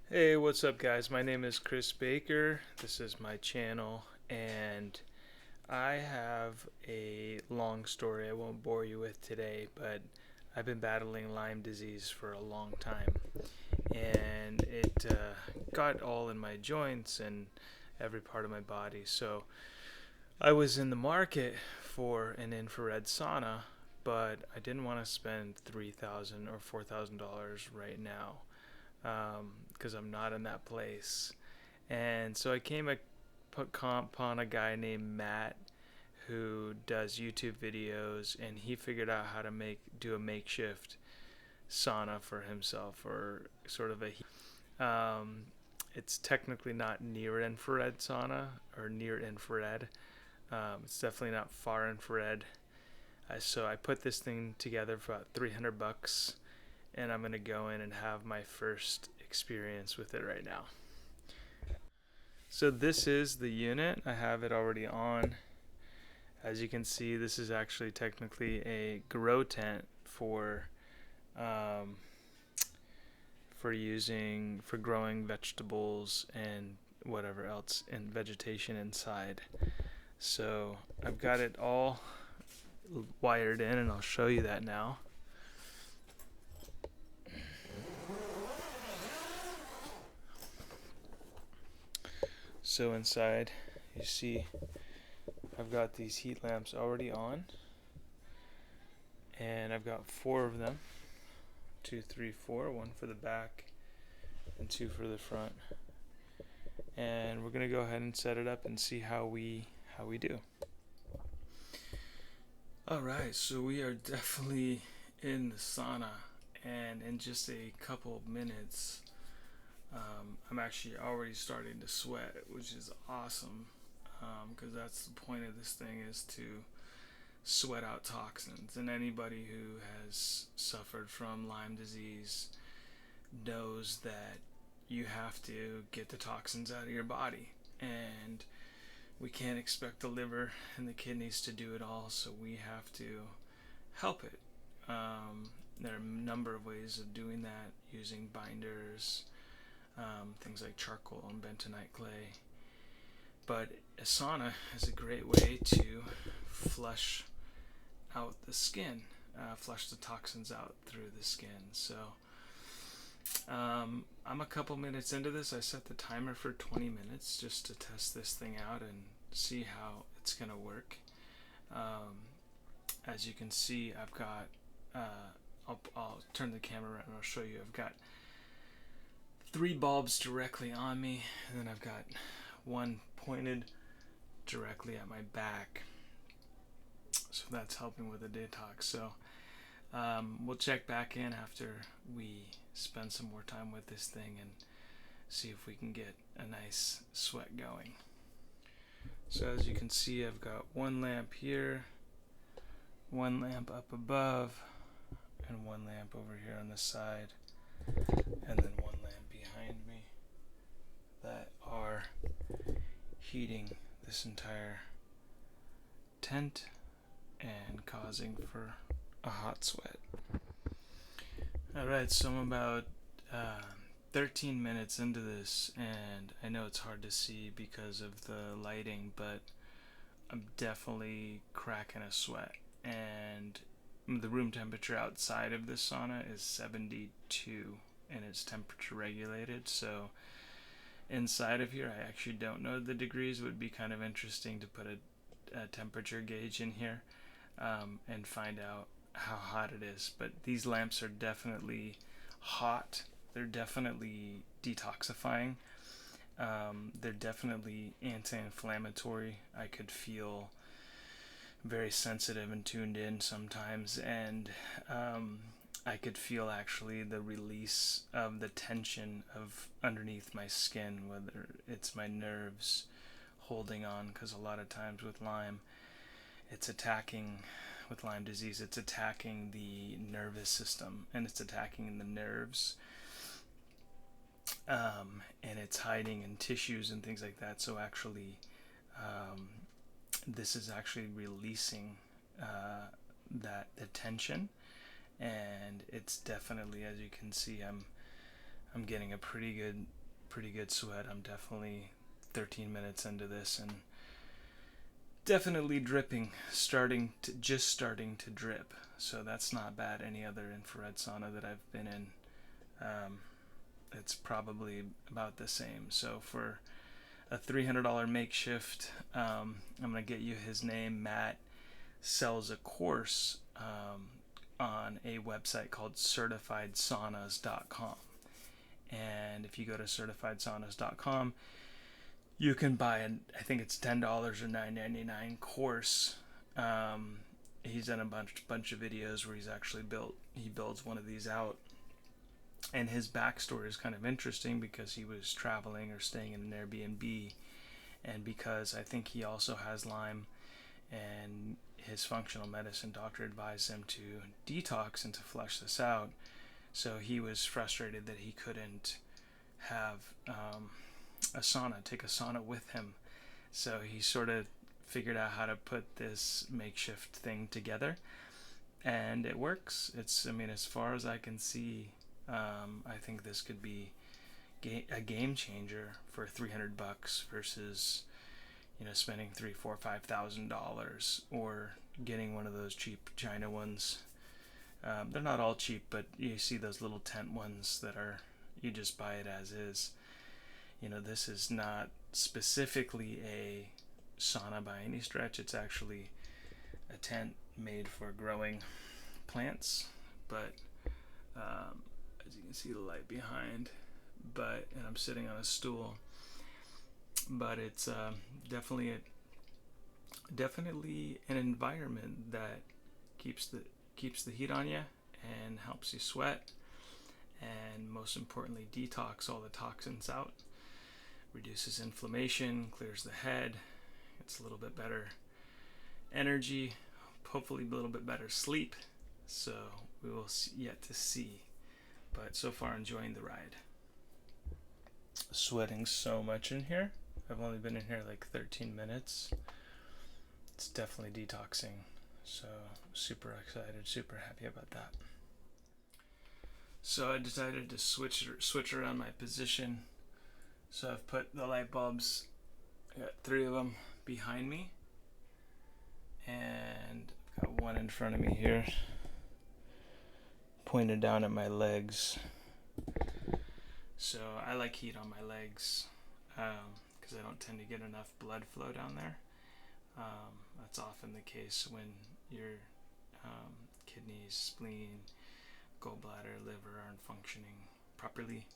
Hey, what's up, guys? My name is Chris Baker. This is my channel, and I have a long story I won't bore you with today, but I've been battling Lyme disease for a long time, and it got all in my joints and every part of my body. So I was in the market for an infrared sauna, but I didn't want to spend $3,000 or $4,000 right now because I'm not in that place. And so I came upon a guy named Matt who does YouTube videos, and he figured out how to do a makeshift sauna for himself, or sort of it's technically not near infrared sauna or near infrared. It's definitely not far infrared. So I put this thing together for about 300 bucks, and I'm gonna go in and have my first experience with it right now. So this is the unit. I have it already on. As you can see, this is actually technically a grow tent um, for growing vegetables and whatever else in vegetation inside. So I've got it all wired in, and I'll show you that now. So inside, you see I've got these heat lamps already on, and I've got four of them. Two, three, four. One for the back and two for the front. And we're gonna go ahead and set it up and see how we do. All right, so we are definitely in the sauna, and in just a couple of minutes, I'm actually already starting to sweat, which is awesome, because that's the point of this thing, is to sweat out toxins. And anybody who has suffered from Lyme disease knows that you have to get the toxins out of your body, and we can't expect the liver and the kidneys to do it all, so we have to help it. There are a number of ways of doing that, using binders, things like charcoal and bentonite clay. But a sauna is a great way to flush out the skin, flush the toxins out through the skin. So I'm a couple minutes into this. I set the timer for 20 minutes just to test this thing out and see how it's going to work. As you can see, I've got, I'll turn the camera around and I'll show you. I've got three bulbs directly on me, and then I've got one pointed directly at my back. So that's helping with the detox. So we'll check back in after we spend some more time with this thing and see if we can get a nice sweat going. So as you can see, I've got one lamp here, one lamp up above, and one lamp over here on the side, and then one lamp behind me that are heating this entire tent and causing for a hot sweat. Alright, so I'm about 13 minutes into this, and I know it's hard to see because of the lighting, but I'm definitely cracking a sweat. And the room temperature outside of this sauna is 72, and it's temperature regulated. So inside of here, I actually don't know the degrees. It would be kind of interesting to put a temperature gauge in here and find out how hot it is. But these lamps are definitely hot. They're definitely detoxifying. They're definitely anti-inflammatory. I could feel very sensitive and tuned in sometimes, and I could feel actually the release of the tension of underneath my skin, whether it's my nerves holding on, because a lot of times with Lyme, with Lyme disease, it's attacking the nervous system, and it's attacking the nerves, and it's hiding in tissues and things like that. So actually, this is actually releasing the tension, and it's definitely, as you can see, I'm I'm getting a pretty good sweat. I'm definitely 13 minutes into this and definitely dripping, starting to drip. So that's not bad. Any other infrared sauna that I've been in, um, it's probably about the same. So for a $300 makeshift, I'm gonna get you his name. Matt sells a course on a website called certifiedsaunas.com. And if you go to certifiedsaunas.com, you can buy I think it's $10 or $9.99 course. He's done a bunch of videos where he builds one of these out, and his backstory is kind of interesting because he was traveling or staying in an Airbnb, and because I think he also has Lyme, and his functional medicine doctor advised him to detox and to flush this out. So he was frustrated that he couldn't have take a sauna with him. So he sort of figured out how to put this makeshift thing together, and it works. I mean, as far as I can see, I think this could be a game changer for $300 versus, spending $3, $4, $5,000 or getting one of those cheap China ones. They're not all cheap, but you see those little tent ones that you just buy it as is. This is not specifically a sauna by any stretch. It's actually a tent made for growing plants, but as you can see the light behind, and I'm sitting on a stool, but it's definitely an environment that keeps the heat on you and helps you sweat, and most importantly detox all the toxins out, reduces inflammation, clears the head. It's a little bit better energy, hopefully a little bit better sleep. So we will yet to see, but so far enjoying the ride. Sweating so much in here. I've only been in here like 13 minutes. It's definitely detoxing, so super excited, super happy about that. So I decided to switch around my position. So I've put the light bulbs, I got 3 of them behind me, and I've got one in front of me here, pointed down at my legs. So I like heat on my legs because I don't tend to get enough blood flow down there. That's often the case when your kidneys, spleen, gallbladder, liver aren't functioning properly.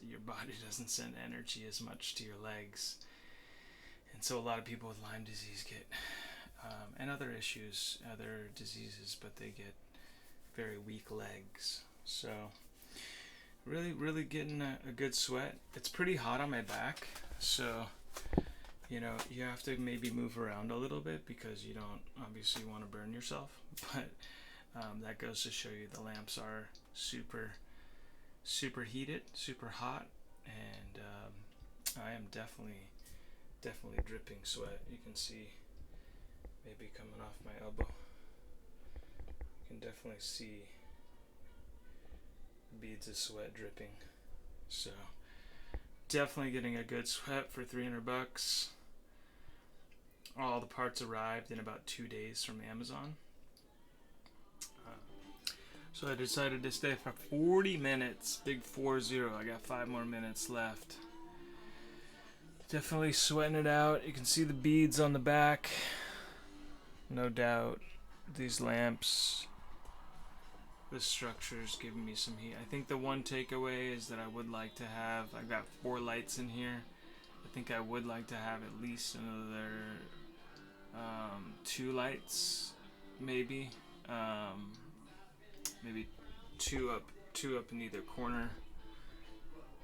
Your body doesn't send energy as much to your legs, and so a lot of people with Lyme disease get and other diseases, but they get very weak legs. So really getting a good sweat. It's pretty hot on my back, so you have to maybe move around a little bit because you don't obviously want to burn yourself, but that goes to show you the lamps are super heated, super hot, and I am definitely dripping sweat. You can see maybe coming off my elbow. You can definitely see beads of sweat dripping. So definitely getting a good sweat for $300. All the parts arrived in about 2 days from Amazon. So I decided to stay for 40 minutes, big 40. I got 5 more minutes left. Definitely sweating it out. You can see the beads on the back. No doubt these lamps, the structure's giving me some heat. I think the one takeaway is that I would like to have, I've got 4 lights in here. I think I would like to have at least another 2 lights, maybe. Maybe two up in either corner.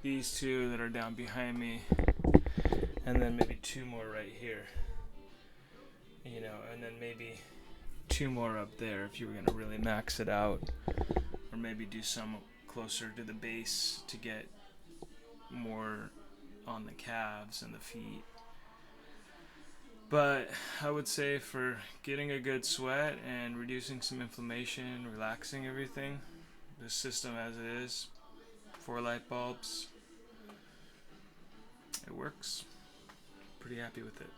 These 2 that are down behind me, and then maybe 2 more right here. And then maybe 2 more up there if you were gonna really max it out, or maybe do some closer to the base to get more on the calves and the feet. But I would say for getting a good sweat and reducing some inflammation, relaxing everything, the system as it is, 4 light bulbs. It works. Pretty happy with it.